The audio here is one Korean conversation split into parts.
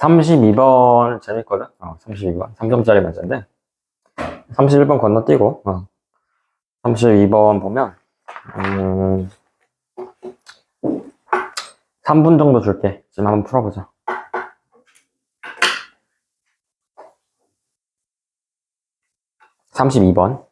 32번 재밌거든? 32번. 3점짜리 문제인데, 31번 건너뛰고, 32번 보면, 음, 3분 정도 줄게. 지금 한번 풀어보자. 32번.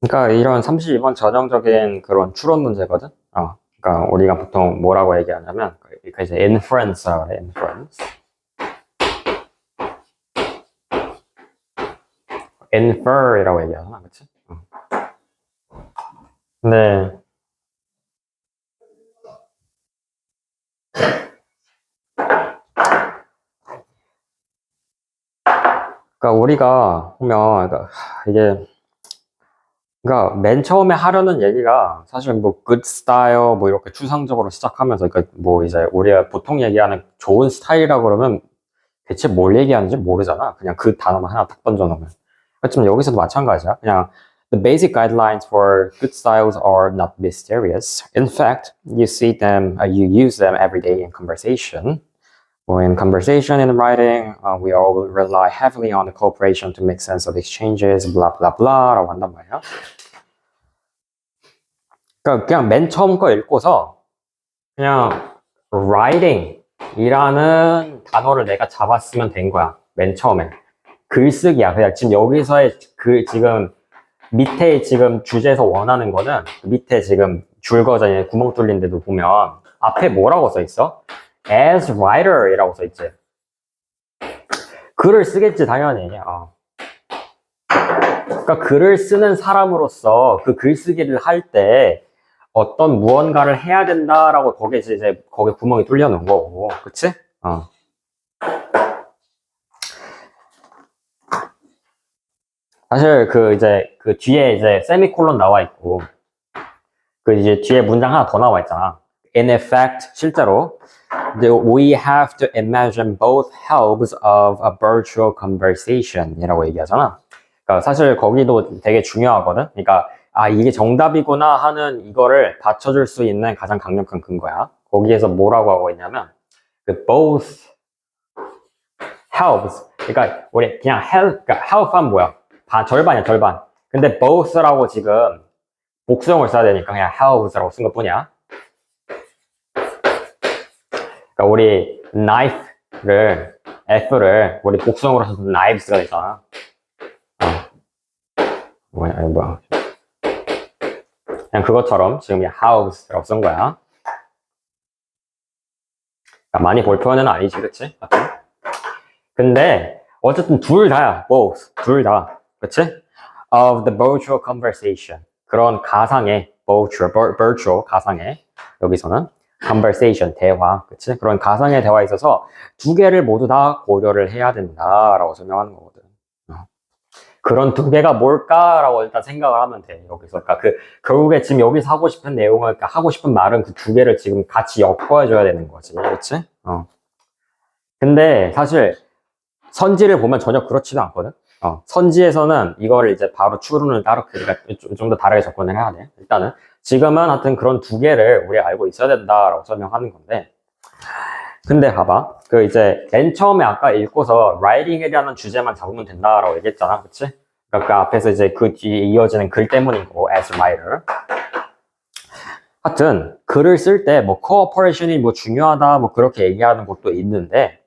그러니까 이런 32번 전형적인 그런 추론 문제거든. 그러니까 우리가 보통 뭐라고 얘기하냐면, 그러니까 이제 inference라고 해, inference. infer이라고 얘기하잖아, 그치? 근데 그러니까 우리가 보면 이게 그러니까 맨 처음에 하려는 얘기가 사실 뭐 good style 뭐 이렇게 추상적으로 시작하면서 그러니까 뭐 이제 우리가 보통 얘기하는 좋은 스타일이라고 그러면 대체 뭘 얘기하는지 모르잖아. 그냥 그 단어만 하나 딱 던져놓으면. 그렇지만 여기서도 마찬가지야. 그냥 the basic guidelines for good styles are not mysterious. In fact, you see them, you use them every day in conversation. Well, in conversation and writing, we all rely heavily on the cooperation to make sense of exchanges, blah blah blah라고 한단 말이야. 그러니까 그냥 맨 처음 거 읽고서 그냥 writing이라는 단어를 내가 잡았으면 된 거야. 맨 처음에. 글쓰기야. 그냥 지금 여기서의 지금 밑에 지금 주제에서 원하는 거는 밑에 지금 줄거전에 구멍 뚫린 데도 보면 앞에 뭐라고 써 있어? As writer이라고 써 있지. 글을 쓰겠지 당연히. 그러니까 글을 쓰는 사람으로서 그 글쓰기를 할 때 어떤 무언가를 해야 된다라고 거기에 이제 거기에 구멍이 뚫려 놓은 거고, 그치? 사실 그 뒤에 이제 세미콜론 나와 있고 그 이제 뒤에 문장 하나 더 나와 있잖아. In effect, 실제로 we have to imagine both halves of a virtual conversation이라고 얘기하잖아. 그러니까 사실 거기도 되게 중요하거든. 그러니까 이게 정답이구나 하는 이거를 받쳐줄 수 있는 가장 강력한 근거야. 거기에서 뭐라고 하고 있냐면 그 both halves. 그러니까 우리 그냥 그러니까 half은 뭐야? 절반이야, 절반. 근데 both라고 지금 복수형을 써야 되니까 그냥 halves라고 쓴 것뿐이야. 그러니까 우리 knife를 F를 우리 복수형으로 써서 knives가 되잖아. 뭐야. 그냥 그것처럼 지금 halves라고 쓴 거야. 그러니까 많이 볼 표현은 아니지, 그치? 근데 어쨌든 둘 다야, both, 둘 다, 그치? Of the virtual conversation. 그런 가상의 virtual 가상의 여기서는 conversation 대화, 그치? 그런 가상의 대화에 있어서 두 개를 모두 다 고려를 해야 된다라고 설명하는 거거든. 그런 두 개가 뭘까라고 일단 생각을 하면 돼. 여기서 그러니까 결국에 지금 여기서 하고 싶은 내용을 그러니까 하고 싶은 말은 그 두 개를 지금 같이 엮어줘야 되는 거지, 그치? 근데 사실 선지를 보면 전혀 그렇지도 않거든. 선지에서는 이거를 이제 바로 추론을 따로 그러니까 좀 더 다르게 접근을 해야 돼. 일단은 지금은 하여튼 그런 두 개를 우리 알고 있어야 된다라고 설명하는 건데. 근데 봐봐. 그 이제 맨 처음에 아까 읽고서 writing이라는 주제만 잡으면 된다라고 얘기했잖아. 그치? 그러니까 그 앞에서 이제 그 뒤에 이어지는 글 때문이고 as writer. 하여튼 글을 쓸 때 뭐 cooperation이 뭐 중요하다 뭐 그렇게 얘기하는 것도 있는데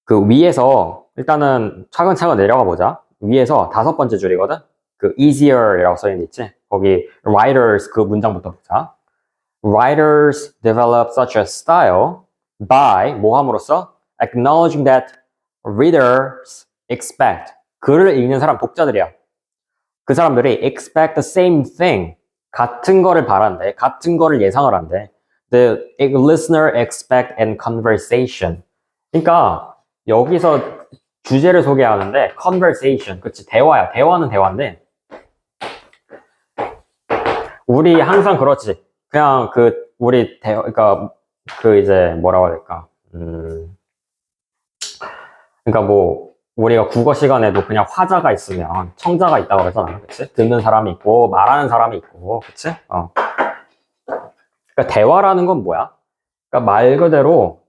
그 위에서 일단은 차근차근 내려가 보자. 위에서 5번째 줄이거든. 그 easier이라고 써있는 있지. 거기 writers 그 문장부터 보자. Writers develop such a style by 뭐 함으로써 acknowledging that readers expect. 글을 읽는 사람 독자들이야. 그 사람들이 expect the same thing. 같은 거를 바란대. 같은 거를 예상을 한대. The listener expect in conversation. 그러니까 여기서 주제를 소개하는데 conversation, 그치? 대화야. 대화는 대화인데 우리 항상 그렇지. 그냥 우리 그러니까 이제 뭐라고 해야 될까? 그러니까 뭐 우리가 국어 시간에도 그냥 화자가 있으면 청자가 있다고 그러잖아, 그치? 듣는 사람이 있고 말하는 사람이 있고, 그치? 그러니까 대화라는 건 뭐야? 그러니까 말 그대로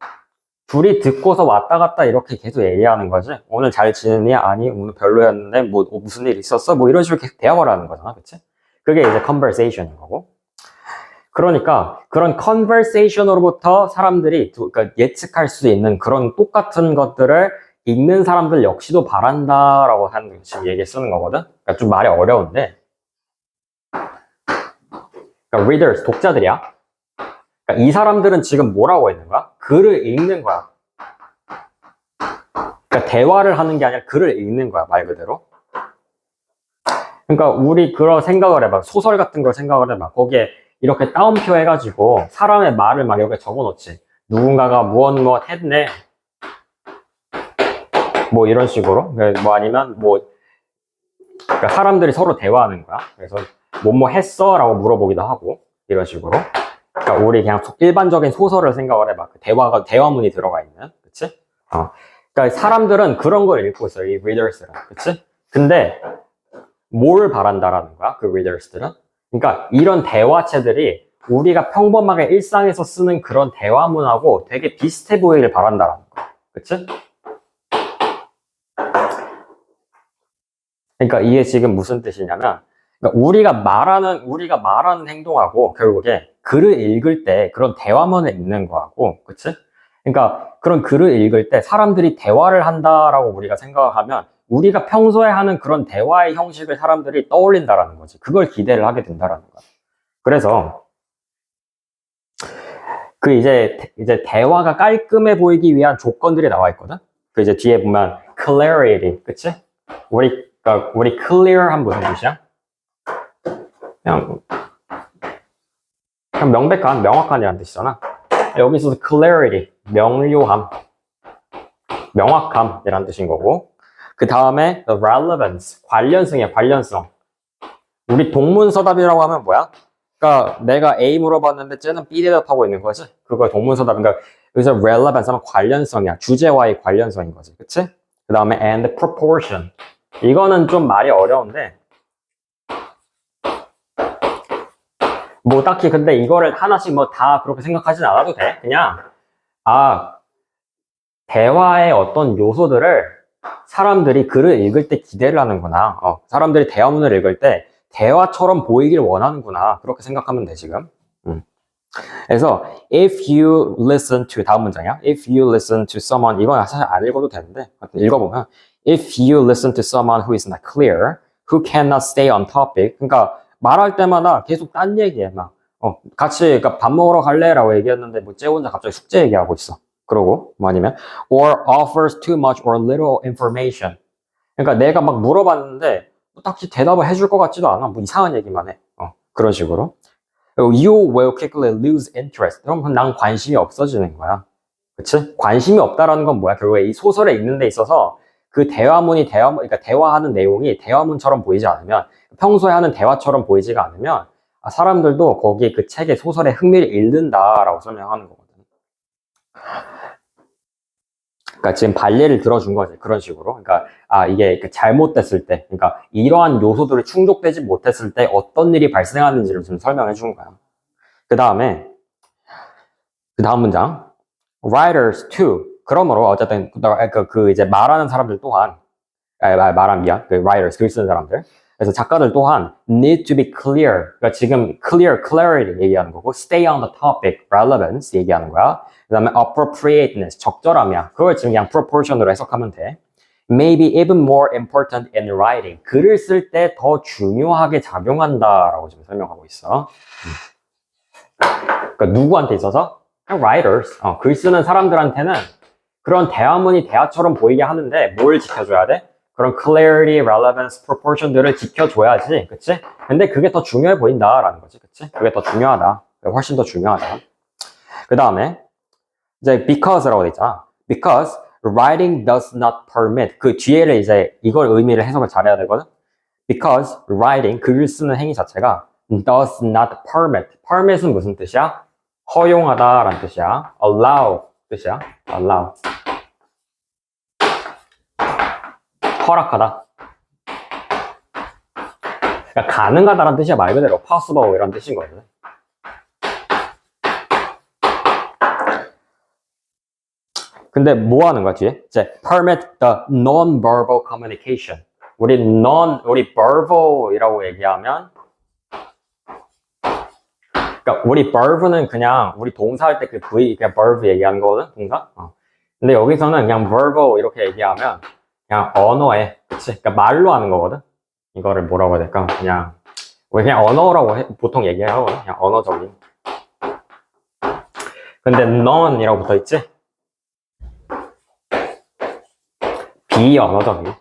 둘이 듣고서 왔다 갔다 이렇게 계속 얘기하는 거지. 오늘 잘 지냈니? 아니, 오늘 별로였는데 뭐 무슨 일 있었어? 뭐 이런 식으로 계속 대화를 하는 거잖아, 그치? 그게 이제 conversation인 거고. 그러니까 그런 conversation으로부터 사람들이 그러니까 예측할 수 있는 그런 똑같은 것들을 읽는 사람들 역시도 바란다라고 하는 지금 얘기 쓰는 거거든. 그러니까 좀 말이 어려운데, 그러니까 readers 독자들이야. 그러니까 이 사람들은 지금 뭐라고 있는 거야? 글을 읽는 거야. 그러니까 대화를 하는 게 아니라 글을 읽는 거야, 말 그대로. 그러니까 우리 그런 생각을 해봐. 소설 같은 걸 생각을 해봐. 거기에 이렇게 따옴표 해가지고 사람의 말을 막 여기에 적어놓지. 누군가가 무엇 했네. 뭐 이런 식으로. 뭐 아니면 뭐 그러니까 사람들이 서로 대화하는 거야. 그래서 뭐뭐 했어? 라고 물어보기도 하고 이런 식으로. 그러니까 우리 그냥 일반적인 소설을 생각을 해봐. 대화문이 들어가 있는. 그치? 그러니까 사람들은 그런 걸 읽고 있어요. 이 readers는. 그치? 근데 뭘 바란다라는 거야? 그 readers들은? 그러니까 이런 대화체들이 우리가 평범하게 일상에서 쓰는 그런 대화문하고 되게 비슷해 보이길 바란다라는 거야. 그치? 그러니까 이게 지금 무슨 뜻이냐면, 그러니까 우리가 말하는 행동하고 결국에 글을 읽을 때 그런 대화문을 읽는 거하고, 그치? 그러니까 그런 글을 읽을 때 사람들이 대화를 한다라고 우리가 생각하면 우리가 평소에 하는 그런 대화의 형식을 사람들이 떠올린다라는 거지. 그걸 기대를 하게 된다라는 거야. 그래서 그 이제 대화가 깔끔해 보이기 위한 조건들이 나와 있거든. 그 이제 뒤에 보면 clarity, 그치? 우리 clear한 무슨 뜻이야? 그냥 명백한, 명확한이라는 뜻이잖아. 여기 있어서 clarity, 명료함, 명확함이라는 뜻인 거고. 그 다음에 relevance, 관련성이야, 관련성. 우리 동문서답이라고 하면 뭐야? 그러니까 내가 A 물어봤는데 쟤는 B 대답하고 있는 거지. 그거 동문서답. 그러니까 여기서 relevance 하면 관련성이야. 주제와의 관련성인 거지. 그치? 그 다음에 and proportion. 이거는 좀 말이 어려운데 뭐 딱히 근데 이거를 하나씩 뭐 다 그렇게 생각하진 않아도 돼. 그냥 대화의 어떤 요소들을 사람들이 글을 읽을 때 기대를 하는구나. 사람들이 대화문을 읽을 때 대화처럼 보이길 원하는구나. 그렇게 생각하면 돼, 지금. 그래서 if you listen to 다음 문장이야. If you listen to someone 이건 사실 안 읽어도 되는데 읽어보면 if you listen to someone who is not clear, who cannot stay on topic. 그러니까 말할 때마다 계속 딴 얘기해. 막 같이 그러니까 밥 먹으러 갈래라고 얘기했는데 뭐 쟤 혼자 갑자기 숙제 얘기하고 있어. 그러고 뭐 아니면 or offers too much or little information. 그러니까 내가 막 물어봤는데 뭐 딱히 대답을 해줄 것 같지도 않아. 뭐 이상한 얘기만 해. 그런 식으로. You will quickly lose interest. 그럼 난 관심이 없어지는 거야. 그치? 관심이 없다라는 건 뭐야? 결국에 이 소설에 있는 데 있어서 그 그러니까 대화하는 내용이 대화문처럼 보이지 않으면, 평소에 하는 대화처럼 보이지가 않으면, 사람들도 거기 그 책의 소설에 흥미를 잃는다라고 설명하는 거거든. 그러니까 지금 반례를 들어준 거지. 그런 식으로. 그러니까, 이게 잘못됐을 때, 그러니까 이러한 요소들이 충족되지 못했을 때 어떤 일이 발생하는지를 좀 설명해 준 거야. 그 다음에, 그 다음 문장. Writers too. 그러므로 어쨌든 그 이제 말하는 사람들 또한 그 writers 글 쓰는 사람들. 그래서 작가들 또한 need to be clear. 그러니까 지금 clarity 얘기하는 거고, stay on the topic, relevance 얘기하는 거야. 그다음에 appropriateness 적절함이야. 그걸 지금 그냥 proportion으로 해석하면 돼. Maybe even more important in writing. 글을 쓸 때 더 중요하게 작용한다라고 지금 설명하고 있어. 그러니까 누구한테 있어서? writers, 글 쓰는 사람들한테는 그런 대화문이 대화처럼 보이게 하는데 뭘 지켜줘야 돼? 그런 clarity, relevance, proportion들을 지켜줘야지, 그치? 근데 그게 더 중요해 보인다라는 거지, 그치? 그게 더 중요하다, 훨씬 더 중요하다. 그 다음에 이제 because라고 돼 있잖아. Because writing does not permit. 그 뒤에를 이제 이걸 의미를 해석을 잘해야 되거든. Because writing, 글을 쓰는 행위 자체가 does not permit. permit은 무슨 뜻이야? 허용하다라는 뜻이야. allow 뜻이야. allow. 허락하다. 그러니까 가능하다라는 뜻이야. 말 그대로 possible 이런 뜻인 거거든. 근데 뭐 하는 거야, 뒤에? 이제 permit the non-verbal communication. 우리 verbal이라고 얘기하면 그러니까 우리 verb는 그냥 우리 동사 할 때 그 V, 그냥 verb 얘기하는 거거든, 동사? 근데 여기서는 그냥 verbal 이렇게 얘기하면 그냥 언어에, 그치? 그러니까 말로 하는 거거든? 이거를 뭐라고 해야 될까? 그냥, 우리 그냥 언어라고 보통 얘기해요. 그냥 언어적인. 근데 none이라고 붙어 있지? 비언어적인.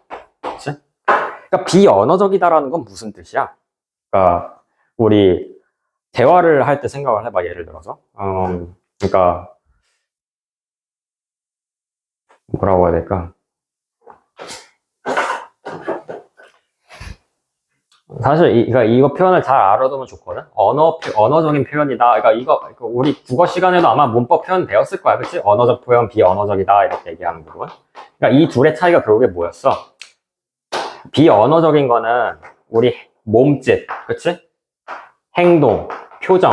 그치? 그러니까 비언어적이다라는 건 무슨 뜻이야? 그러니까 우리 대화를 할 때 생각을 해봐, 예를 들어서. 그러니까 뭐라고 해야 될까? 사실 그러니까 이거 표현을 잘 알아두면 좋거든. 언어적인 표현이다. 그러니까 우리 국어 시간에도 아마 문법 표현 배웠을 거야, 그렇지? 언어적 표현, 비언어적이다 이렇게 얘기하는 부분. 그러니까 이 둘의 차이가 결국에 뭐였어? 비언어적인 거는 우리 몸짓, 그렇지? 행동, 표정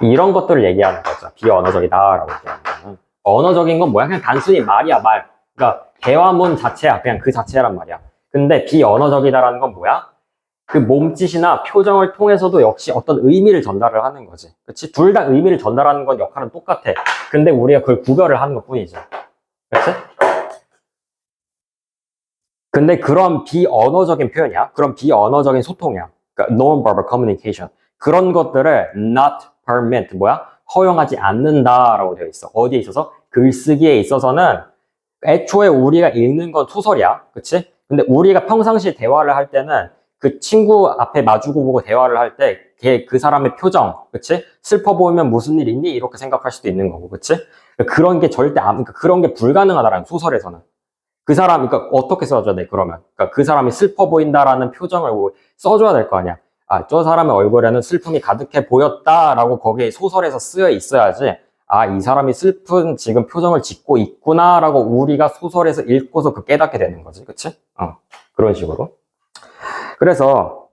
이런 것들을 얘기하는 거죠. 비언어적이다라고 얘기하는 거는. 언어적인 건 뭐야? 그냥 단순히 말이야, 말. 그러니까 대화문 자체야, 그냥 그 자체란 말이야. 근데 비언어적이다라는 건 뭐야? 그 몸짓이나 표정을 통해서도 역시 어떤 의미를 전달을 하는 거지. 그치? 둘 다 의미를 전달하는 건 역할은 똑같아. 근데 우리가 그걸 구별을 하는 것 뿐이지. 그치? 근데 그런 비언어적인 표현이야. 그런 비언어적인 소통이야. 그러니까 non-verbal communication. 그런 것들을 not permit, 뭐야? 허용하지 않는다라고 되어 있어. 어디에 있어서? 글쓰기에 있어서는 애초에 우리가 읽는 건 소설이야. 그치? 근데 우리가 평상시 대화를 할 때는 그 친구 앞에 마주고 보고 대화를 할 때 그 사람의 표정, 그치? 슬퍼 보이면 무슨 일 있니? 이렇게 생각할 수도 있는 거고, 그치? 그런 게 절대 그러니까 그런 게 불가능하다라는 소설에서는. 그 사람, 그러니까 어떻게 써줘야 돼, 그러면? 그러니까 그 사람이 슬퍼 보인다라는 표정을 써줘야 될 거 아니야. 아, 저 사람의 얼굴에는 슬픔이 가득해 보였다라고 거기에 소설에서 쓰여 있어야지. 아, 이 사람이 슬픈 지금 표정을 짓고 있구나라고 우리가 소설에서 읽고서 그 깨닫게 되는 거지. 그치? 그런 식으로. 그래서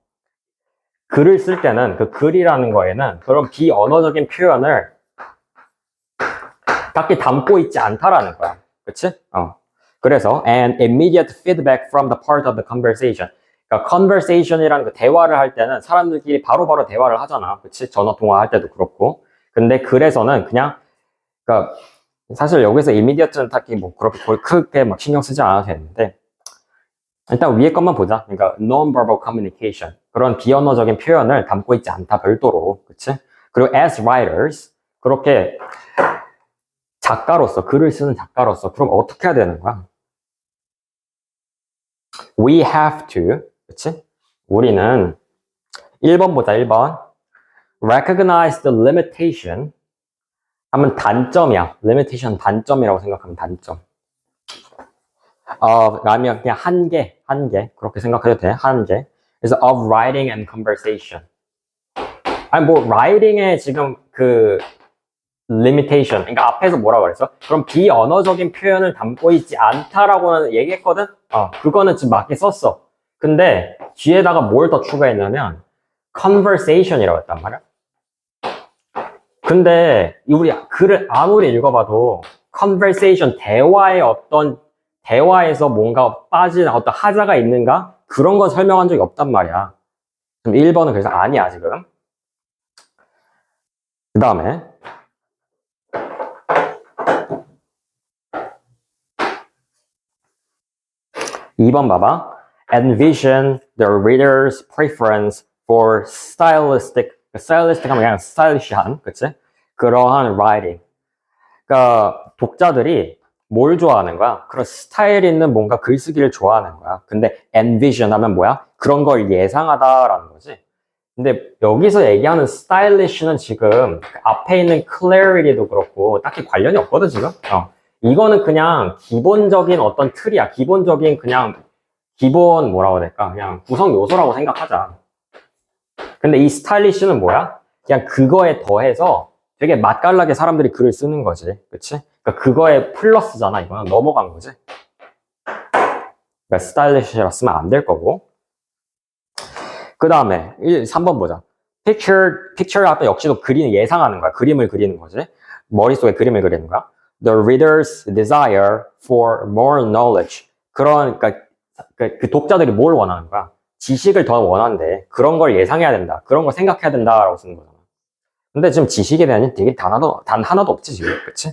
글을 쓸 때는 그 글이라는 거에는 그런 비언어적인 표현을 딱히 담고 있지 않다라는 거야. 그치? 그래서 and immediate feedback from the part of the conversation. 그러니까 conversation이라는 그 대화를 할 때는 사람들끼리 바로바로 대화를 하잖아. 그치? 전화 통화할 때도 그렇고. 근데 글에서는 그냥 그러니까 사실 여기서 immediate는 딱히 뭐 그렇게 크게 막 신경 쓰지 않아도 되는데 일단 위에 것만 보자. 그러니까 non-verbal communication. 그런 비언어적인 표현을 담고 있지 않다 별도로. 그치? 그리고 as writers 그렇게 작가로서 글을 쓰는 작가로서 그럼 어떻게 해야 되는 거야? We have to, 그치? 우리는 1번 보자, 1번. Recognize the limitation. 하면 단점이야. limitation 단점이라고 생각하면 단점. 아니면 그냥 한계. 그렇게 생각해도 돼, 한계. 그래서 of writing and conversation. 아니, 뭐, writing에 지금 그 limitation. 그러니까 앞에서 뭐라고 그랬어? 그럼 비언어적인 표현을 담고 있지 않다라고는 얘기했거든? 그거는 지금 맞게 썼어. 근데 뒤에다가 뭘 더 추가했냐면 conversation이라고 했단 말이야. 근데 우리 글을 아무리 읽어봐도 conversation, 대화에서 뭔가 빠진 어떤 하자가 있는가? 그런 건 설명한 적이 없단 말이야. 그럼 1번은 그래서 아니야, 지금. 그 다음에 2번 봐봐. Envision the reader's preference for stylistic 하면 그냥 스타일리시한, 그치? 그러한 writing. 그러니까 독자들이 뭘 좋아하는 거야? 그런 스타일 있는 뭔가 글쓰기를 좋아하는 거야. 근데 envision 하면 뭐야? 그런 걸 예상하다라는 거지. 근데 여기서 얘기하는 stylish는 지금 앞에 있는 clarity도 그렇고 딱히 관련이 없거든, 지금? 이거는 그냥 기본적인 어떤 틀이야. 기본적인 기본 뭐라고 해야 될까? 그냥 구성 요소라고 생각하자. 근데 이 스타일리시는 뭐야? 그냥 그거에 더해서 되게 맛깔나게 사람들이 글을 쓰는 거지. 그치? 그러니까 그거에 플러스잖아. 이거는 넘어간 거지. 그러니까 스타일리시라 쓰면 안 될 거고. 그 다음에 3번 보자. picture 하면 역시도 예상하는 거야. 그림을 그리는 거지. 머릿속에 그림을 그리는 거야. The reader's desire for more knowledge. 그러니까 그 독자들이 뭘 원하는 거야? 지식을 더 원한대. 그런 걸 예상해야 된다. 그런 걸 생각해야 된다라고 쓰는 거잖아. 근데 지금 지식에 대한 되게 단 하나도 없지, 지금. 그치?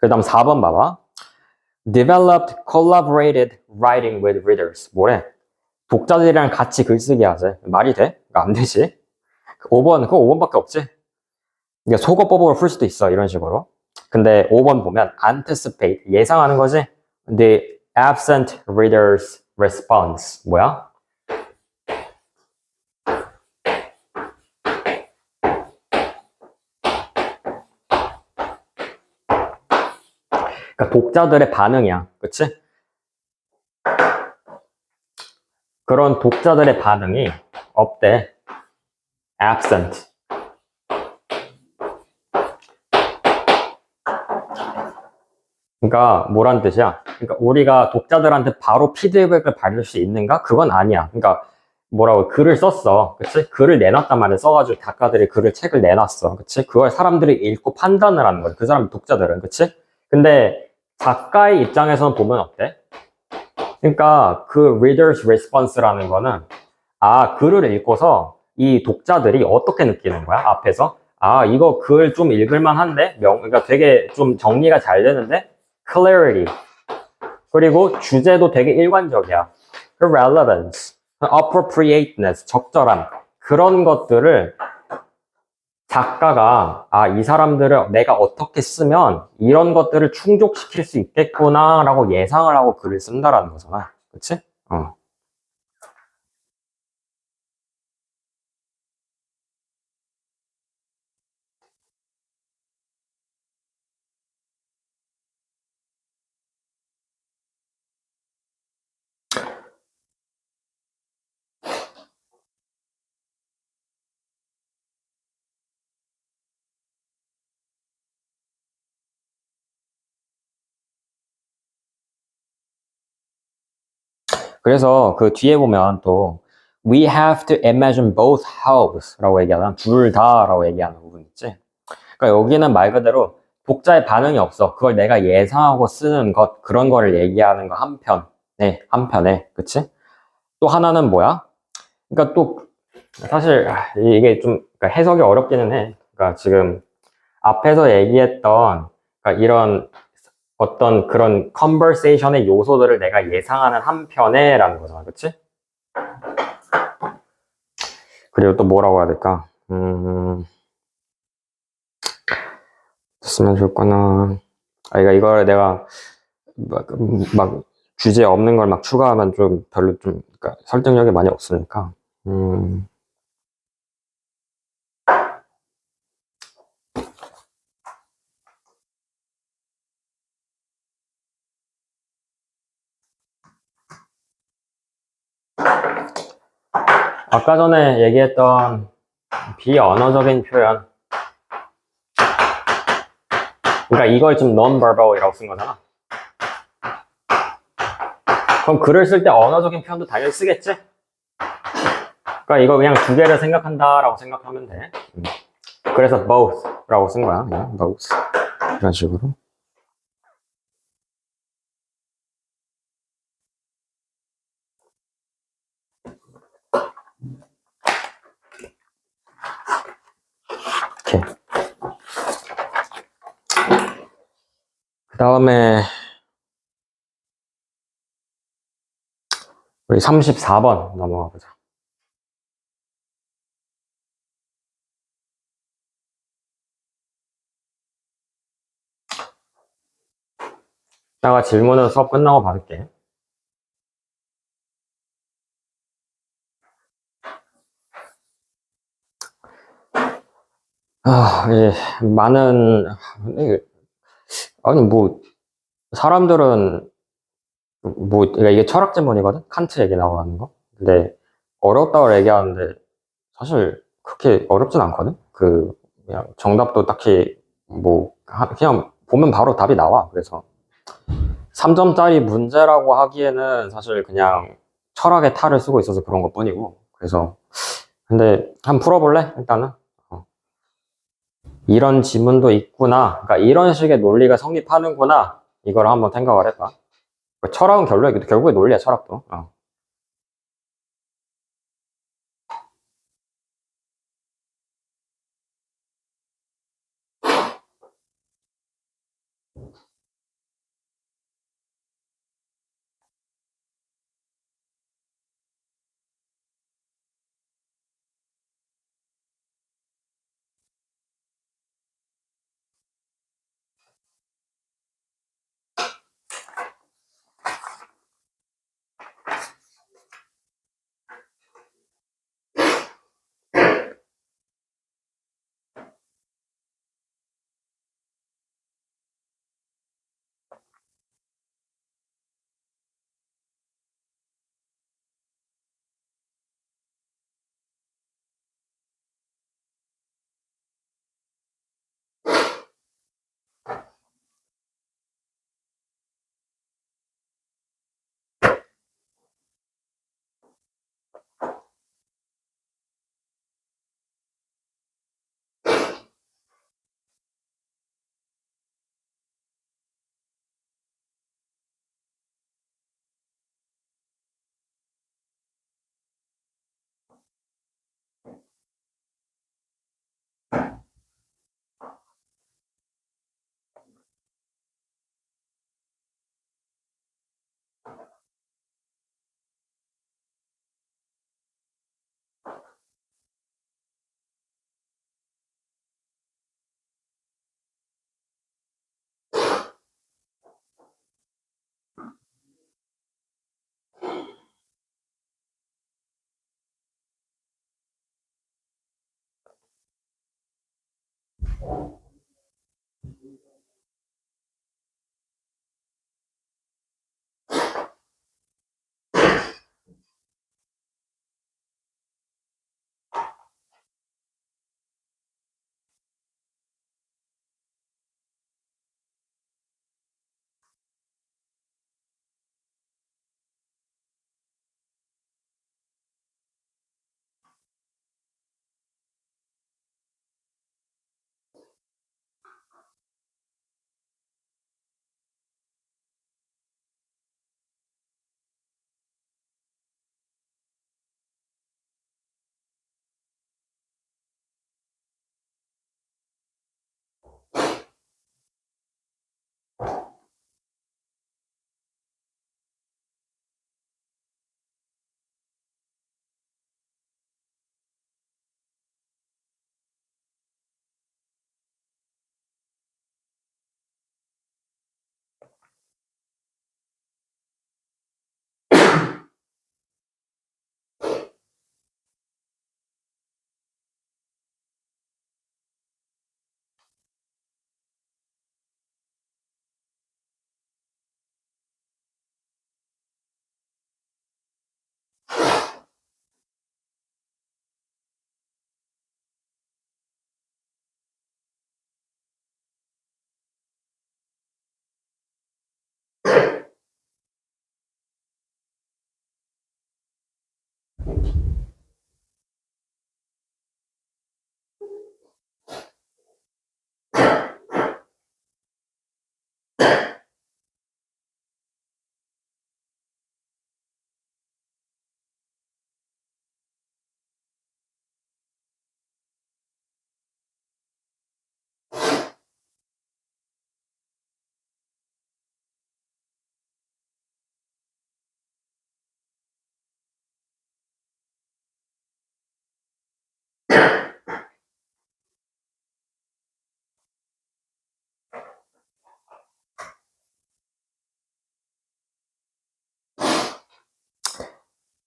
그 다음 4번 봐봐. Developed collaborated writing with readers. 뭐래? 독자들이랑 같이 글쓰기 하재. 말이 돼? 안 되지. 5번, 그거 5번밖에 없지? 이게 속어법으로 풀 수도 있어, 이런 식으로. 근데 5번 보면 anticipate, 예상하는 거지? The absent reader's response. 뭐야? 그러니까 독자들의 반응이야. 그치? 그런 독자들의 반응이 없대. absent. 그러니까 뭐란 뜻이야? 그러니까 우리가 독자들한테 바로 피드백을 받을 수 있는가? 그건 아니야. 그러니까 뭐라고 글을 썼어. 그치? 글을 내놨단 말이야. 써가지고 작가들이 책을 내놨어. 그치? 그걸 사람들이 읽고 판단을 하는 거야. 그 사람 독자들은. 그치? 근데 작가의 입장에서는 보면 어때? 그러니까 그 reader's response라는 거는 글을 읽고서 이 독자들이 어떻게 느끼는 거야? 앞에서 이거 글 좀 읽을만 한데? 그러니까 되게 좀 정리가 잘 되는데? clarity. 그리고 주제도 되게 일관적이야. relevance, appropriateness, 적절함. 그런 것들을 작가가 이 사람들을 내가 어떻게 쓰면 이런 것들을 충족시킬 수 있겠구나 라고 예상을 하고 글을 쓴다라는 거잖아. 그치? 그래서 그 뒤에 보면 또 we have to imagine both halves 라고 얘기하는 둘 다라고 얘기하는 부분 있지. 그러니까 여기는 말 그대로 독자의 반응이 없어. 그걸 내가 예상하고 쓰는 것 그런 거를 얘기하는 거 한편에 그치? 또 하나는 뭐야? 그러니까 또 사실 이게 좀 그러니까 해석이 어렵기는 해. 그러니까 지금 앞에서 얘기했던 그러니까 이런 어떤 그런 컨버세이션의 요소들을 내가 예상하는 한편에라는 거잖아. 그치? 그리고 또 뭐라고 해야 될까? 쓰면 좋을까나. 그러니까 이걸 내가 막 주제 없는 걸 막 추가하면 좀 별로 좀 그러니까 설득력이 많이 없으니까. 아까 전에 얘기했던 비언어적인 표현. 그러니까 이걸 좀 non-verbal이라고 쓴 거잖아. 그럼 글을 쓸 때 언어적인 표현도 당연히 쓰겠지? 그러니까 이거 그냥 두 개를 생각한다라고 생각하면 돼. 그래서 both라고 쓴 거야. 그냥 both. 이런 식으로. 오케이. 그 다음에 우리 34번 넘어가 보자. 이따가 질문은 수업 끝나고 받을게. 많은, 아니, 뭐, 사람들은, 그러니까 이게 철학 질문이거든? 칸트 얘기 나오는 거? 근데, 어렵다고 얘기하는데, 사실, 그렇게 어렵진 않거든? 그냥 정답도 딱히, 그냥 보면 바로 답이 나와. 그래서, 3점짜리 문제라고 하기에는 사실 그냥 철학의 탈을 쓰고 있어서 그런 것 뿐이고. 그래서, 근데, 한번 풀어볼래? 일단은. 이런 지문도 있구나. 그러니까 이런 식의 논리가 성립하는구나. 이걸 한번 생각을 해봐. 철학은 결국에 논리야, 철학도.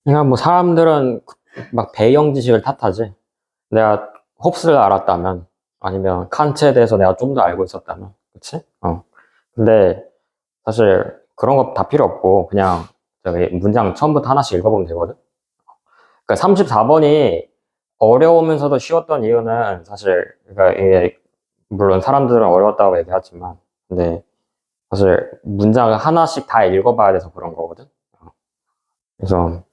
그러니까 뭐 사람들은 막 배경 지식을 탓하지. 내가 홉스를 알았다면, 아니면 칸트에 대해서 내가 좀 더 알고 있었다면, 그치? 근데 사실 그런 거 다 필요 없고, 그냥 저기 문장 처음부터 하나씩 읽어보면 되거든? 그러니까 34번이 어려우면서도 쉬웠던 이유는 사실, 그러니까 이게 물론 사람들은 어려웠다고 얘기하지만, 근데 사실 문장을 하나씩 다 읽어봐야 돼서 그런 거거든? 그래서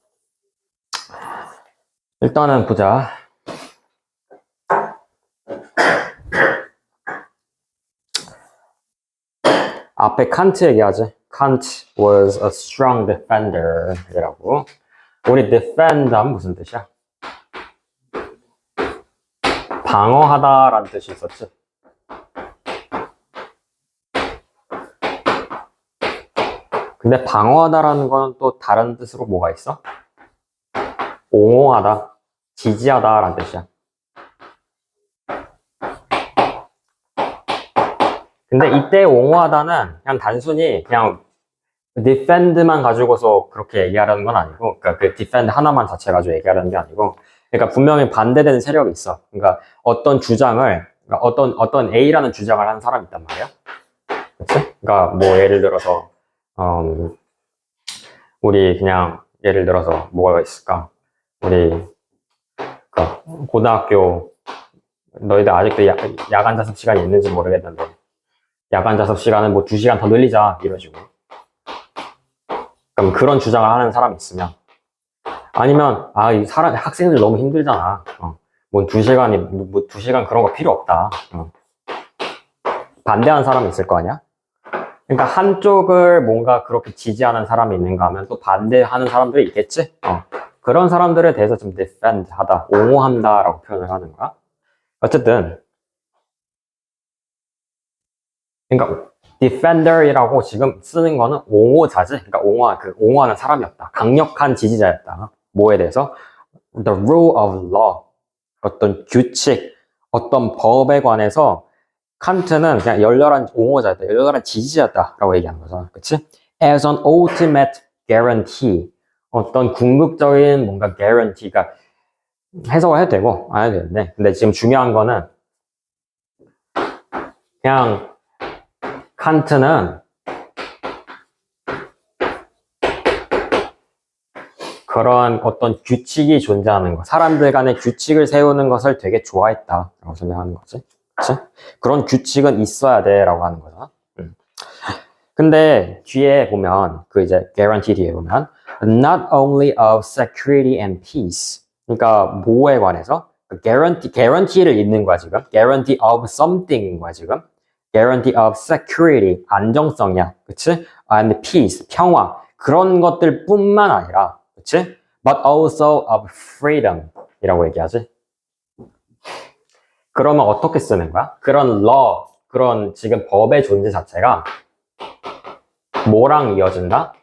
일단은 보자. 앞에 칸트 얘기하지. Kant was a strong defender 이라고. 우리 defend하면 무슨 뜻이야? 방어하다라는 뜻이 있었지. 근데 방어하다라는 건 또 다른 뜻으로 뭐가 있어? 옹호하다, 지지하다라는 뜻이야. 근데 이때 옹호하다는 그냥 단순히 그냥 defend만 가지고서 그렇게 얘기하라는 건 아니고, 그러니까 그 defend 하나만 자체 가지고 얘기하라는 게 아니고, 그러니까 분명히 반대되는 세력이 있어. 그러니까 어떤 주장을, 그러니까 어떤 A라는 주장을 하는 사람이 있단 말이야. 그치? 그러니까 뭐 예를 들어서 우리 그냥 예를 들어서 뭐가 있을까? 우리 그러니까 고등학교 너희들 아직도 야간 자습 시간이 있는지 모르겠는데 야간 자습 시간은 뭐 2시간 더 늘리자 이런 식으로. 그럼 그런 주장을 하는 사람이 있으면 아니면 이 사람 학생들 너무 힘들잖아. 뭐 2시간이 뭐 2시간 그런 거 필요 없다. 반대하는 사람이 있을 거 아니야? 그러니까 한쪽을 뭔가 그렇게 지지하는 사람이 있는가 하면 또 반대하는 사람들이 있겠지? 그런 사람들에 대해서 좀 defend 하다, 옹호한다라고 표현을 하는 거야. 어쨌든, 그러니까 defender이라고 지금 쓰는 거는 옹호자지. 그러니까 옹호하는 사람이었다. 강력한 지지자였다. 뭐에 대해서? The rule of law. 어떤 규칙, 어떤 법에 관해서 칸트는 그냥 열렬한 옹호자였다, 열렬한 지지자였다라고 얘기하는 거죠. 그치? As an ultimate guarantee. 어떤 궁극적인 뭔가 guarantee가 해석을 해도 되고 안 해도 되는데 근데 지금 중요한 거는 그냥 칸트는 그런 어떤 규칙이 존재하는 것, 사람들 간의 규칙을 세우는 것을 되게 좋아했다라고 설명하는 거지. 그치? 그런 규칙은 있어야 돼라고 하는 거잖아. 근데 뒤에 보면 그 이제 guarantee 뒤에 보면 not only of security and peace. 그러니까 뭐에 관해서 guarantee를 잇는 거야 지금. guarantee of something인 거야 지금. guarantee of security 안정성이야, 그치? and peace 평화 그런 것들뿐만 아니라, 그치? but also of freedom이라고 얘기하지. 그러면 어떻게 쓰는 거야? 그런 law, 그런 지금 법의 존재 자체가 뭐랑 이어진다?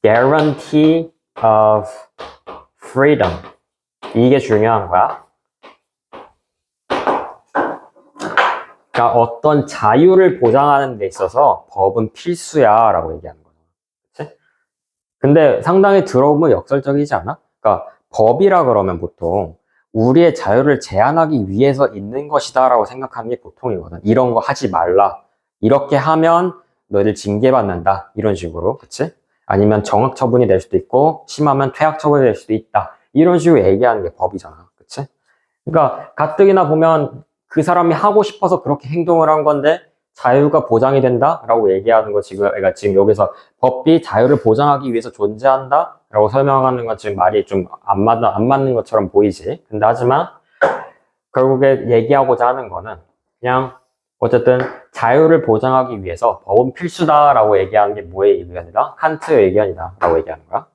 guarantee of freedom. 이게 중요한 거야. 그러니까 어떤 자유를 보장하는 데 있어서 법은 필수야 라고 얘기하는 거야. 그치? 근데 상당히 들어보면 역설적이지 않아? 그러니까 법이라 그러면 보통 우리의 자유를 제한하기 위해서 있는 것이다 라고 생각하는 게 보통이거든. 이런 거 하지 말라. 이렇게 하면 너희들 징계받는다. 이런 식으로. 그치? 아니면 정학 처분이 될 수도 있고 심하면 퇴학 처분이 될 수도 있다. 이런 식으로 얘기하는 게 법이잖아. 그치? 그러니까 가뜩이나 보면 그 사람이 하고 싶어서 그렇게 행동을 한 건데 자유가 보장이 된다라고 얘기하는 거 지금, 그러니까 지금 여기서 법이 자유를 보장하기 위해서 존재한다라고 설명하는 건 지금 말이 좀 안 맞는 것처럼 보이지. 근데 하지만 결국에 얘기하고자 하는 거는 그냥 어쨌든 자유를 보장하기 위해서 법은 필수다라고 얘기하는 게 뭐의 의견이다? 칸트의 의견이다라고 얘기하는 거야.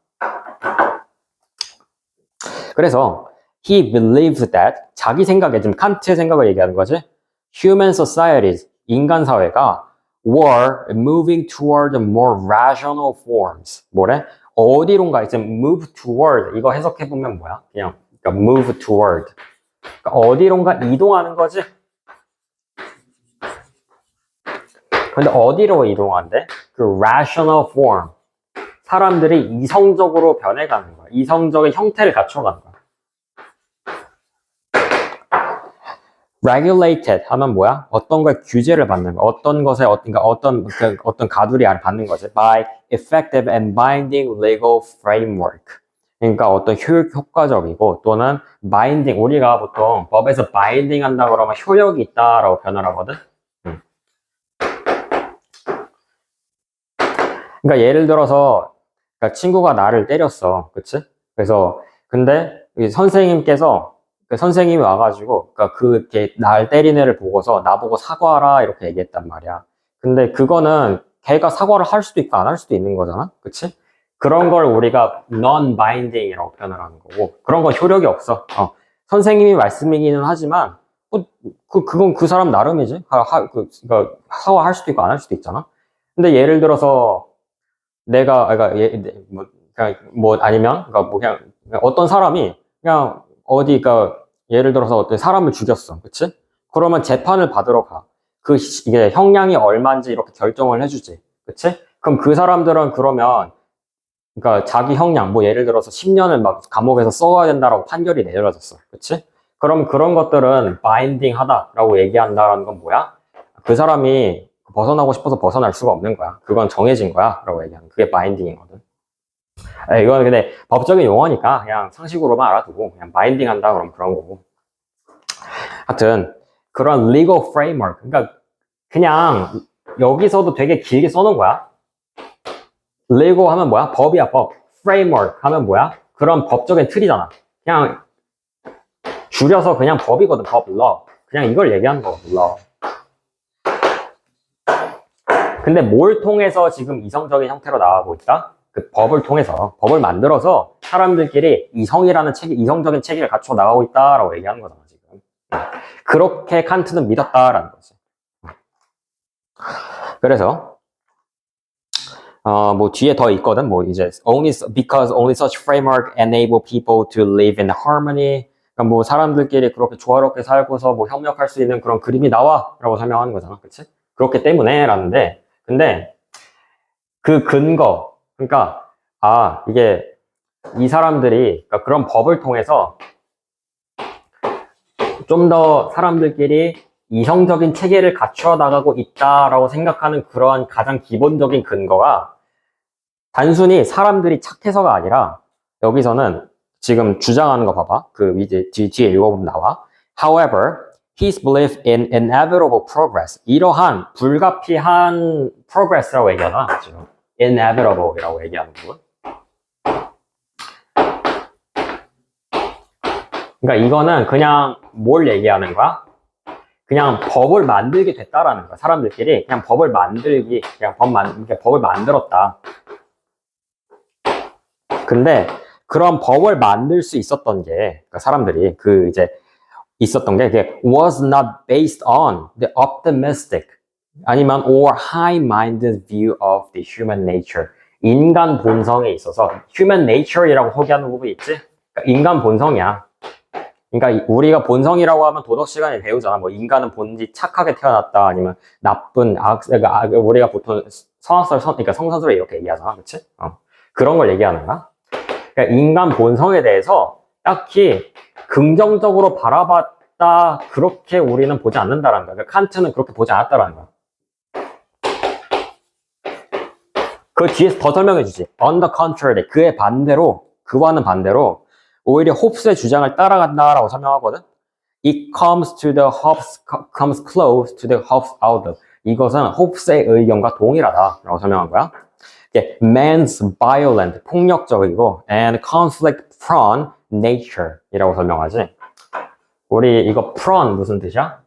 그래서 he believed that 자기 생각에 지금 칸트의 생각을 얘기하는 거지. Human societies 인간 사회가 were moving toward more rational forms. 뭐래? 어디론가 지금 move toward 이거 해석해 보면 뭐야? 그냥 그러니까 move toward. 그러니까 어디론가 이동하는 거지. 근데 어디로 이동한대? 그 rational form. 사람들이 이성적으로 변해가는 거야. 이성적인 형태를 갖춰가는 거야. regulated 하면 뭐야? 어떤 걸 규제를 받는 거, 어떤 것에 어떤 가두리 아래 받는 거지. by effective and binding legal framework. 그러니까 어떤 효과적이고 또는 binding. 우리가 보통 법에서 binding 한다 그러면 효력이 있다라고 변을 하거든. 그러니까 예를 들어서 그러니까 친구가 나를 때렸어, 그치? 그래서 근데 선생님께서 선생님이 와가지고, 그러니까 그게 날 때린 애를 보고서 나보고 사과하라 이렇게 얘기했단 말이야. 근데 그거는 걔가 사과를 할 수도 있고 안 할 수도 있는 거잖아, 그치? 그런 걸 우리가 non-binding이라고 표현을 하는 거고, 그런 건 효력이 없어. 선생님이 말씀이기는 하지만, 그건 그 사람 나름이지. 그러니까 사과할 수도 있고 안 할 수도 있잖아. 근데 예를 들어서 내가, 아니면, 그냥 어떤 사람이 그냥 그러니까 예를 들어서 어떤 사람을 죽였어. 그치? 그러면 재판을 받으러 가. 이게 형량이 얼마인지 이렇게 결정을 해주지. 그치? 그럼 그 사람들은 그러면, 그러니까 자기 형량, 예를 들어서 10년을 막 감옥에서 써야 된다라고 판결이 내려졌어. 그치? 그럼 그런 것들은 바인딩 하다라고 얘기한다라는 건 뭐야? 그 사람이 벗어나고 싶어서 벗어날 수가 없는 거야. 그건 정해진 거야. 라고 얘기하는. 그게 바인딩이거든. 이건 근데 법적인 용어니까 그냥 상식으로만 알아두고 그냥 바인딩 한다 그러면 그런 거고. 하여튼 그런 legal framework. 그러니까 그냥 여기서도 되게 길게 써놓은 거야. legal 하면 뭐야? 법이야, 법. framework 하면 뭐야? 그런 법적인 틀이잖아. 그냥 줄여서 그냥 법이거든. 법, law. 그냥 이걸 얘기하는 거, law. 근데 뭘 통해서 지금 이성적인 형태로 나가고 있다? 그 법을 통해서, 법을 만들어서 사람들끼리 이성적인 체계를 갖춰 나가고 있다라고 얘기하는 거잖아, 지금. 그렇게 칸트는 믿었다라는 거지. 그래서, 뒤에 더 있거든. 이제, because only such framework enable people to live in harmony. 그러니까 사람들끼리 그렇게 조화롭게 살고서 협력할 수 있는 그런 그림이 나와. 라고 설명하는 거잖아. 그치? 그렇기 때문에, 라는데, 근데, 그 근거, 그러니까, 이 사람들이, 그러니까 그런 법을 통해서 좀 더 사람들끼리 이성적인 체계를 갖추어 나가고 있다라고 생각하는 그러한 가장 기본적인 근거가 단순히 사람들이 착해서가 아니라 여기서는 지금 주장하는 거 봐봐. 그 뒤에 읽어보면 나와. However, his belief in inevitable progress. 이러한 불가피한 progress라고 얘기하나? 지금 inevitable이라고 얘기하는 부분. 그러니까 이거는 그냥 뭘 얘기하는 거야? 그냥 법을 만들게 됐다라는 거야. 사람들끼리 그냥 법을 만들기, 그냥 법을 만들었다. 근데 그런 법을 만들 수 있었던 게, 그러니까 사람들이 있었던 게 그게 was not based on the optimistic 아니면 or high-minded view of the human nature. 인간 본성에 있어서 human nature이라고 소개하는 부분이 있지? 그러니까 인간 본성이야. 그러니까 우리가 본성이라고 하면 도덕 시간에 배우잖아. 뭐 인간은 본디 착하게 태어났다 아니면 나쁜 그러니까 우리가 보통 그러니까 성선설에 이렇게 얘기하잖아. 그렇지? 그런 걸 얘기하는 거야. 그러니까 인간 본성에 대해서 딱히 긍정적으로 바라봤다 그렇게 우리는 보지 않는다라는 거야. 그러니까 칸트는 그렇게 보지 않았다라는 거야. 그 뒤에서 더 설명해 주지. On the contrary, 그와는 반대로 오히려 홉스의 주장을 따라간다라고 설명하거든. It comes close to the Hobbes outlook. 이것은 홉스의 의견과 동일하다라고 설명한 거야. Man's violent, 폭력적이고 and conflict-prone nature이라고 설명하지. 우리 이거 prone 무슨 뜻이야?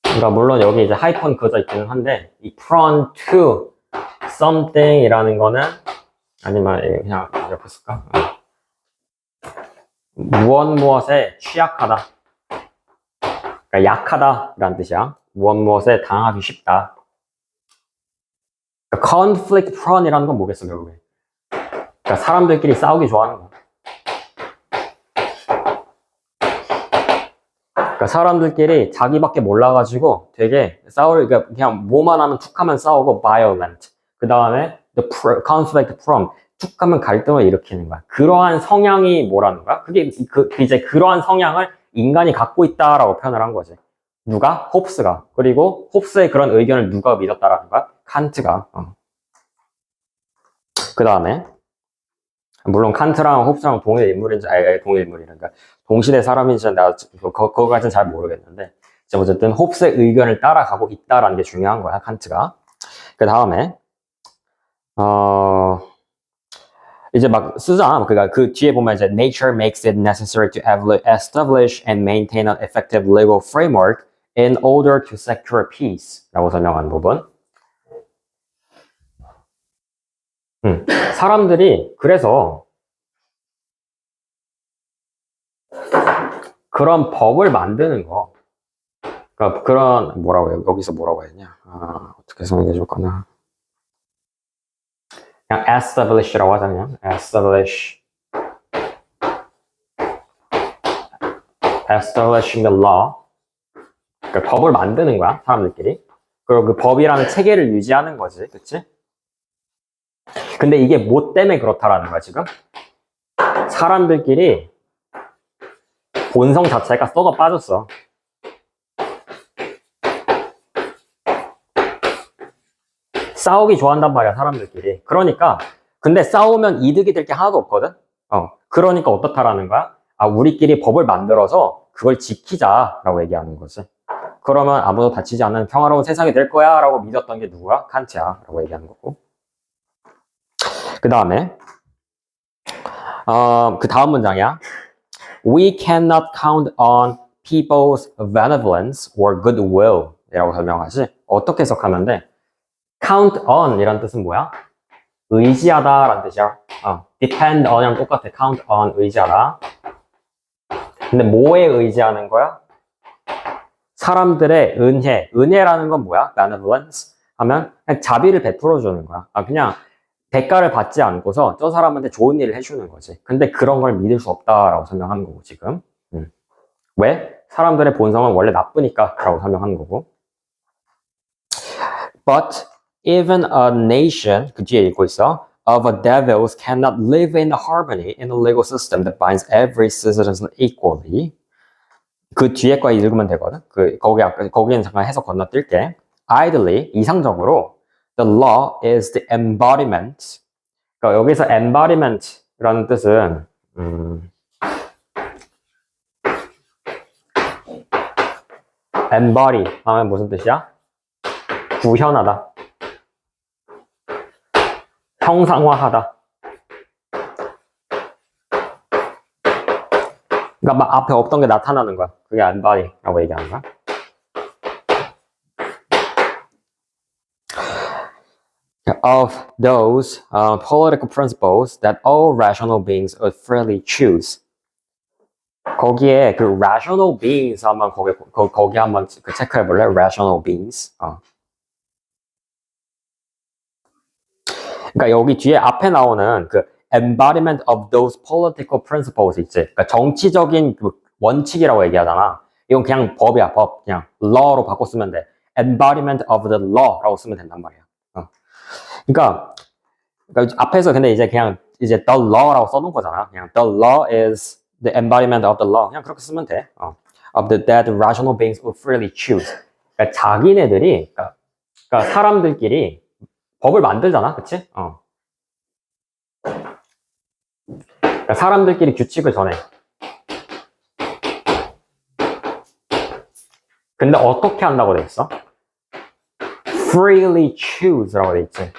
그러니까 물론 여기 이제 하이픈 그어져 있기는 한데 이 prone to something이라는 거는 아니면 그냥 옆에 쓸까? 무엇에 취약하다. 그러니까 약하다라는 뜻이야. 무엇에 당하기 쉽다. 그러니까 conflict prone이라는 건 뭐겠어, 결국에? 그러니까 사람들끼리 싸우기 좋아하는 거. 그러니까 사람들끼리 자기밖에 몰라가지고 되게 그러니까 그냥 뭐만 하면 툭하면 싸우고 violent. 그 다음에 the conflict prone. 툭하면 갈등을 일으키는 거야. 그러한 성향이 뭐라는 거야? 그게 이제 그러한 성향을 인간이 갖고 있다라고 표현을 한 거지. 누가? 홉스가. 그리고 홉스의 그런 의견을 누가 믿었다라는 거야? 칸트가. 그 다음에 물론 칸트랑 홉스랑 동일 인물인지 동일 인물이니까 동시대 사람인지 내가 그거까지는 잘 모르겠는데 어쨌든 홉스의 의견을 따라가고 있다라는 게 중요한 거야, 칸트가. 그 다음에 이제 막 쓰잖아. 그러니까 그 뒤에 보면 이제 nature makes it necessary to establish and maintain an effective legal framework in order to secure peace라고 설명한 부분. 사람들이 그래서 그런 법을 만드는 거. 그러니까 그런 여기서 뭐라고 했냐? 어떻게 설명해 줄 거나. 그냥 establish라고 하자 그냥. establishing the law. 그러니까 법을 만드는 거야, 사람들끼리. 그리고 그 법이라는 체계를 유지하는 거지, 그치? 근데 이게 뭐 때문에 그렇다라는 거야, 지금? 사람들끼리 본성 자체가 썩어 빠졌어. 싸우기 좋아한단 말이야, 사람들끼리. 그러니까, 근데 싸우면 이득이 될 게 하나도 없거든? 그러니까 어떻다라는 거야? 우리끼리 법을 만들어서 그걸 지키자라고 얘기하는 거지. 그러면 아무도 다치지 않는 평화로운 세상이 될 거야 라고 믿었던 게 누구야? 칸트야 라고 얘기하는 거고. 그 다음에 그 다음 문장이야. We cannot count on people's benevolence or goodwill 이라고 설명하지. 어떻게 해석하면 돼? count on 이란 뜻은 뭐야? 의지하다 라는 뜻이야. depend on이랑 똑같아. count on 의지하다. 근데 뭐에 의지하는 거야? 사람들의 은혜라는 건 뭐야? benevolence 하면 그냥 자비를 베풀어 주는 거야. 그냥 대가를 받지 않고서 저 사람한테 좋은 일을 해주는 거지. 근데 그런 걸 믿을 수 없다라고 설명하는 거고, 지금. 왜? 사람들의 본성은 원래 나쁘니까 라고 설명하는 거고. But even a nation, 그 뒤에 읽고 있어. of a devils cannot live in harmony in a legal system that binds every citizen equally. 그 뒤에 거 읽으면 되거든. 거기는 잠깐 해석 건너뛸게. Ideally, 이상적으로, the law is the embodiment. 그러니까 여기서 embodiment라는 뜻은, embody 하면 무슨 뜻이야? 구현하다. 형상화하다. 그러니까 막 앞에 없던 게 나타나는 거야. 그게 embody라고 얘기하는 거야. Of those political principles that all rational beings would freely choose. 거기에 그 rational beings 한번 거기 한번 체크해 볼래? rational beings. 그러니까 여기 뒤에 앞에 나오는 그 embodiment of those political principles 있지. 그러니까 정치적인 그 원칙이라고 얘기하잖아. 이건 그냥 법이야, 법. 그냥 law로 바꿔 쓰면 돼. embodiment of the law라고 쓰면 된단 말이야. 그러니까 앞에서 근데 이제 그냥 이제 the law라고 써놓은 거잖아. 그냥 the law is the embodiment of the law. 그냥 그렇게 쓰면 돼. Of the that rational beings would freely choose. 그러니까 자기네들이, 그러니까 사람들끼리 법을 만들잖아, 그치? 그러니까 사람들끼리 규칙을 정해. 근데 어떻게 한다고 돼 있어? freely choose라고 돼 있지.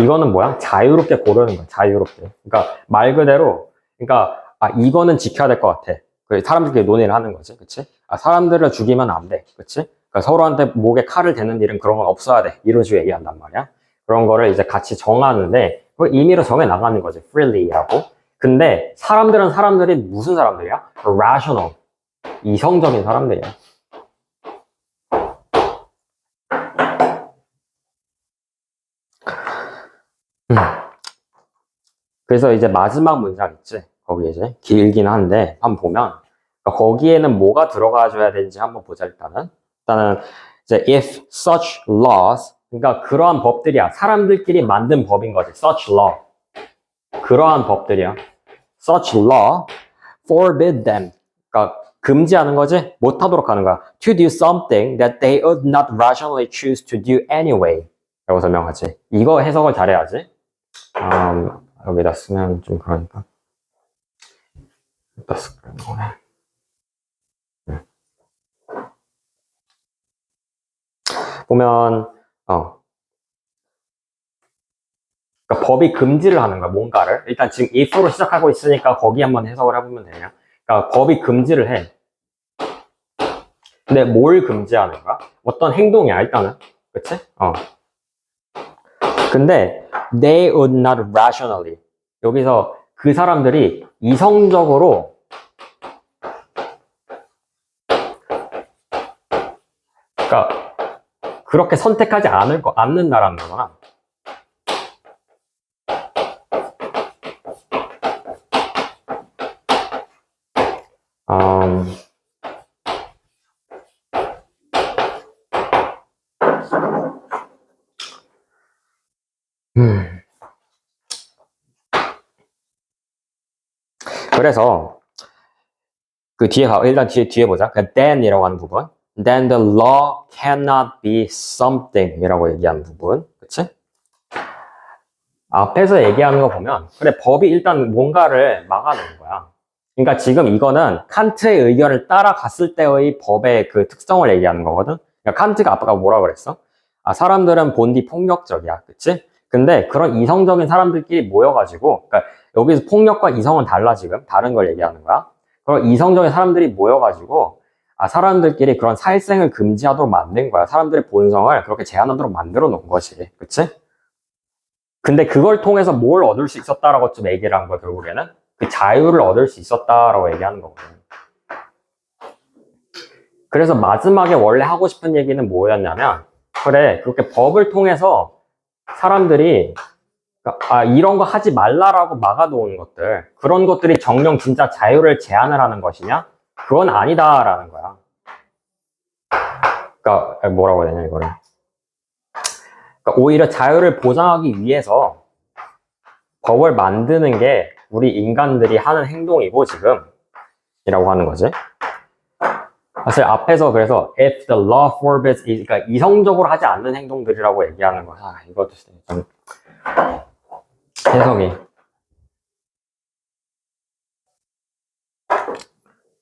이거는 뭐야? 자유롭게 고르는 거야. 자유롭게. 그러니까 말 그대로, 그러니까 이거는 지켜야 될 것 같아. 사람들끼리 논의를 하는 거지, 그치? 사람들을 죽이면 안 돼, 그치? 그러니까 서로한테 목에 칼을 대는 일은 그런 건 없어야 돼. 이런 식으로 얘기한단 말이야. 그런 거를 이제 같이 정하는데 그걸 임의로 정해 나가는 거지, freely라고. 근데 사람들이 무슨 사람들이야? rational, 이성적인 사람들이야. 그래서 이제 마지막 문장 있지? 거기 이제 길긴 한데 한번 보면 거기에는 뭐가 들어가줘야 되는지 한번 보자. 일단은 이제 if such laws, 그러니까 그러한 법들이야. 사람들끼리 만든 법인 거지. such law, 그러한 법들이야. such law forbid them, 그러니까 금지하는 거지. 못하도록 하는 거야. to do something that they would not rationally choose to do anyway 라고 설명하지. 이거 해석을 잘해야지. 여기다 쓰면 좀 그러니까 여기다 쓰는 거네. 보면 그러니까 법이 금지를 하는 거야, 뭔가를. 일단 지금 if로 시작하고 있으니까 거기 한번 해석을 해보면 되냐. 그러니까 법이 금지를 해. 근데 뭘 금지하는 거야? 어떤 행동이야, 일단은. 그치? 근데 they would not rationally, 여기서 그 사람들이 이성적으로 그러니까 그렇게 선택하지 않는다라는 거구나. 그래서 그 뒤에 일단 뒤에 보자. 그 then이라고 하는 부분. Then the law cannot be something 이라고 얘기하는 부분. 그치? 앞에서 얘기하는 거 보면 그래, 법이 일단 뭔가를 막아놓은 거야. 그러니까 지금 이거는 칸트의 의견을 따라갔을 때의 법의 그 특성을 얘기하는 거거든. 그러니까 칸트가 아까 뭐라 그랬어? 사람들은 본디 폭력적이야. 그치? 근데 그런 이성적인 사람들끼리 모여가지고, 그러니까 여기서 폭력과 이성은 달라, 지금. 다른 걸 얘기하는 거야. 그런 이성적인 사람들이 모여가지고, 사람들끼리 그런 살생을 금지하도록 만든 거야. 사람들의 본성을 그렇게 제한하도록 만들어 놓은 거지. 그치? 근데 그걸 통해서 뭘 얻을 수 있었다라고 좀 얘기를 한 거야, 결국에는. 그 자유를 얻을 수 있었다라고 얘기하는 거거든. 그래서 마지막에 원래 하고 싶은 얘기는 뭐였냐면, 그래, 그렇게 법을 통해서 사람들이 이런 거 하지 말라라고 막아놓은 것들, 그런 것들이 정녕 진짜 자유를 제한을 하는 것이냐? 그건 아니다라는 거야. 그러니까 뭐라고 해야 되냐 이거를. 그러니까 오히려 자유를 보장하기 위해서 법을 만드는 게 우리 인간들이 하는 행동이고 지금 이라고 하는 거지. 사실 앞에서 그래서 if the law forbids, 그러니까 이성적으로 하지 않는 행동들이라고 얘기하는 거야. 이것도 좀 해석이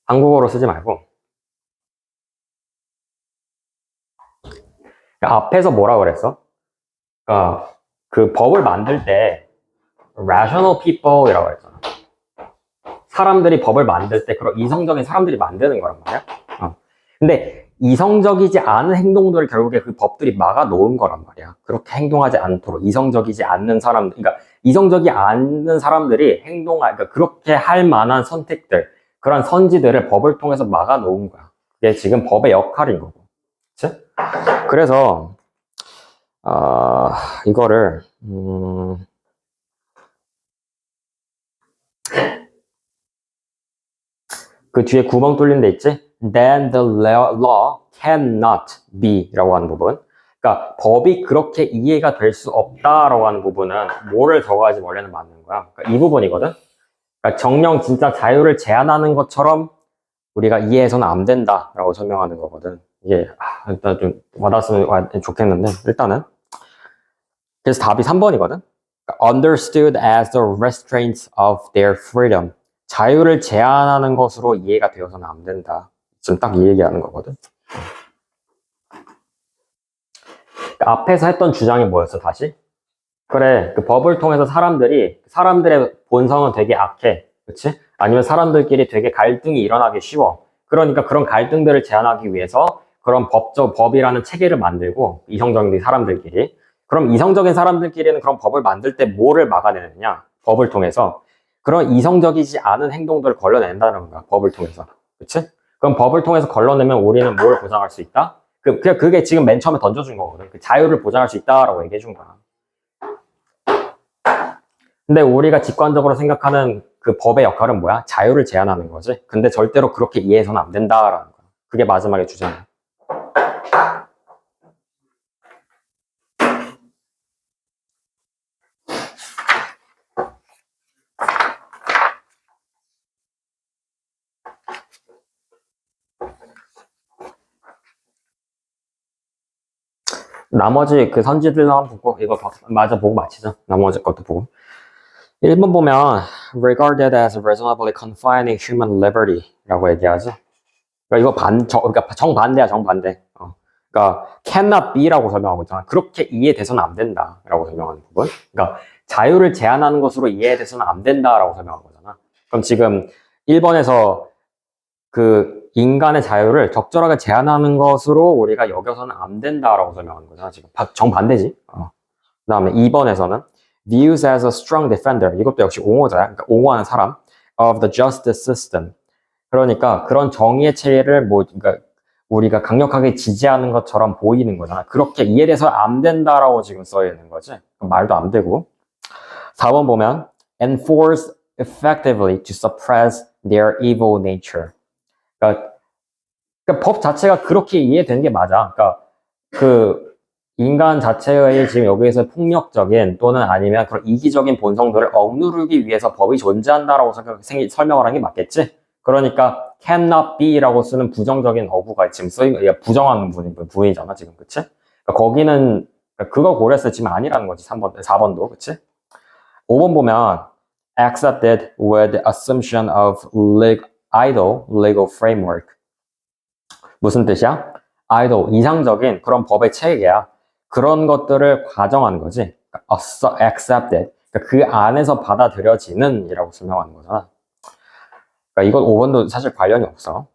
한국어로 쓰지 말고 그러니까 앞에서 뭐라 그랬어? 그러니까 그 법을 만들 때 rational people이라고 했잖아. 사람들이 법을 만들 때 그런 이성적인 사람들이 만드는 거란 말이야. 근데 이성적이지 않은 행동들을 결국에 그 법들이 막아 놓은 거란 말이야. 그렇게 행동하지 않도록 이성적이지 않는 사람, 그러니까 이성적이 않는 사람들이 그러니까 그렇게 할 만한 선택들, 그런 선지들을 법을 통해서 막아 놓은 거야. 그게 지금 법의 역할인 거고. 그치? 그래서 이거를 그 뒤에 구멍 뚫린 데 있지? Then the law cannot be 라고 하는 부분. 그러니까 법이 그렇게 이해가 될 수 없다라고 하는 부분은 뭐를 적어야지 원래는 맞는 거야. 그러니까 이 부분이거든. 그러니까 정령 진짜 자유를 제한하는 것처럼 우리가 이해해서는 안 된다라고 설명하는 거거든. 이게 일단 좀 와닿았으면 좋겠는데 일단은 그래서 답이 3번이거든. Understood as the restraints of their freedom. 자유를 제한하는 것으로 이해가 되어서는 안 된다. 지금 딱 이 얘기하는 거거든. 앞에서 했던 주장이 뭐였어, 다시? 그래, 그 법을 통해서 사람들의 본성은 되게 악해. 그치? 아니면 사람들끼리 되게 갈등이 일어나기 쉬워. 그러니까 그런 갈등들을 제한하기 위해서 그런 법이라는 체계를 만들고, 이성적인 사람들끼리. 그럼 이성적인 사람들끼리는 그런 법을 만들 때 뭐를 막아내느냐? 법을 통해서. 그런 이성적이지 않은 행동들을 걸러낸다는 거야, 법을 통해서. 그치? 그럼 법을 통해서 걸러내면 우리는 뭘 보장할 수 있다? 그게 지금 맨 처음에 던져준 거거든. 그 자유를 보장할 수 있다라고 얘기해 준 거야. 근데 우리가 직관적으로 생각하는 그 법의 역할은 뭐야? 자유를 제한하는 거지. 근데 절대로 그렇게 이해해서는 안 된다라는 거야. 그게 마지막에 주장이야. 나머지 그 선지들도 한번 보고 이거 마저 보고 마치자. 나머지 것도 보고. 1번 보면 regarded as reasonably confining human liberty라고 얘기하지. 그러니까 그러니까 정반대야, 정반대. 그러니까 cannot be라고 설명하고 있잖아. 그렇게 이해돼서는 안 된다라고 설명하는 부분. 그러니까 자유를 제한하는 것으로 이해돼서는 안 된다라고 설명한 거잖아. 그럼 지금 1번에서 그 인간의 자유를 적절하게 제한하는 것으로 우리가 여겨서는 안 된다라고 설명하는 거잖아. 지금 정반대지. 그 다음에 2번에서는 views as a strong defender. 이것도 역시 옹호자야. 그러니까 옹호하는 사람. of the justice system. 그러니까 그런 정의의 체계를 그러니까 우리가 강력하게 지지하는 것처럼 보이는 거잖아. 그렇게 이해돼서 안 된다라고 지금 써 있는 거지. 말도 안 되고. 4번 보면 enforce effectively to suppress their evil nature. 그러니까 법 자체가 그렇게 이해되는 게 맞아. 그러니까 그 인간 자체의 지금 여기에서 폭력적인 또는 아니면 그런 이기적인 본성들을 억누르기 위해서 법이 존재한다라고 설명을 한 게 맞겠지? 그러니까 cannot be라고 쓰는 부정적인 어구가 지금 부정하는 부분이잖아, 지금. 그치? 그러니까 거기는 그거 고려했을 때 지금 아니라는 거지, 4번도. 그치? 5번 보면 accepted with assumption of idle legal framework. 무슨 뜻이야? idle, 이상적인 그런 법의 체계야. 그런 것들을 가정하는 거지. accepted. 그러니까 그 안에서 받아들여지는 이라고 설명하는 거잖아. 그러니까 이건 5번도 사실 관련이 없어.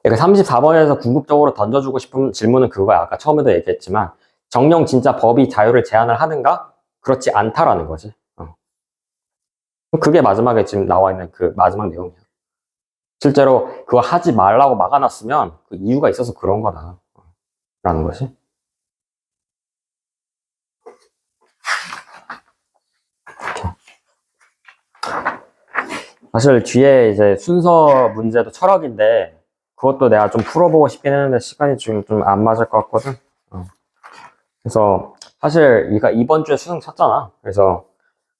그러니까 34번에서 궁극적으로 던져주고 싶은 질문은 그거야. 아까 처음에도 얘기했지만 정령 진짜 법이 자유를 제한을 하는가? 그렇지 않다라는 거지. 그게 마지막에 지금 나와 있는 그 마지막 내용이야. 실제로 그거 하지 말라고 막아놨으면 그 이유가 있어서 그런 거다. 라는 것이. 사실 뒤에 이제 순서 문제도 철학인데 그것도 내가 좀 풀어보고 싶긴 했는데 시간이 지금 좀 안 맞을 것 같거든. 그래서 사실 네가 이번 주에 수능 쳤잖아. 그래서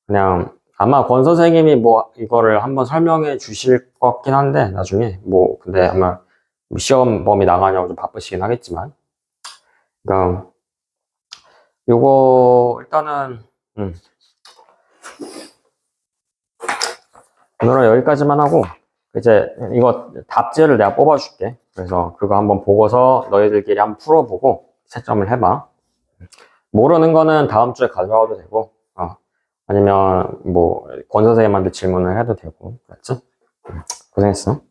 그냥 아마 권 선생님이 뭐 이거를 한번 설명해 주실 것 같긴 한데 나중에 뭐 근데 아마 시험 범위 나가냐고 좀 바쁘시긴 하겠지만 그러니까 요거 일단은 오늘은 여기까지만 하고 이제 이거 답지를 내가 뽑아줄게. 그래서 그거 한번 보고서 너희들끼리 한번 풀어보고 채점을 해봐. 모르는 거는 다음 주에 가져와도 되고 아니면 뭐 권 선생님한테 질문을 해도 되고. 그랬지? 고생했어.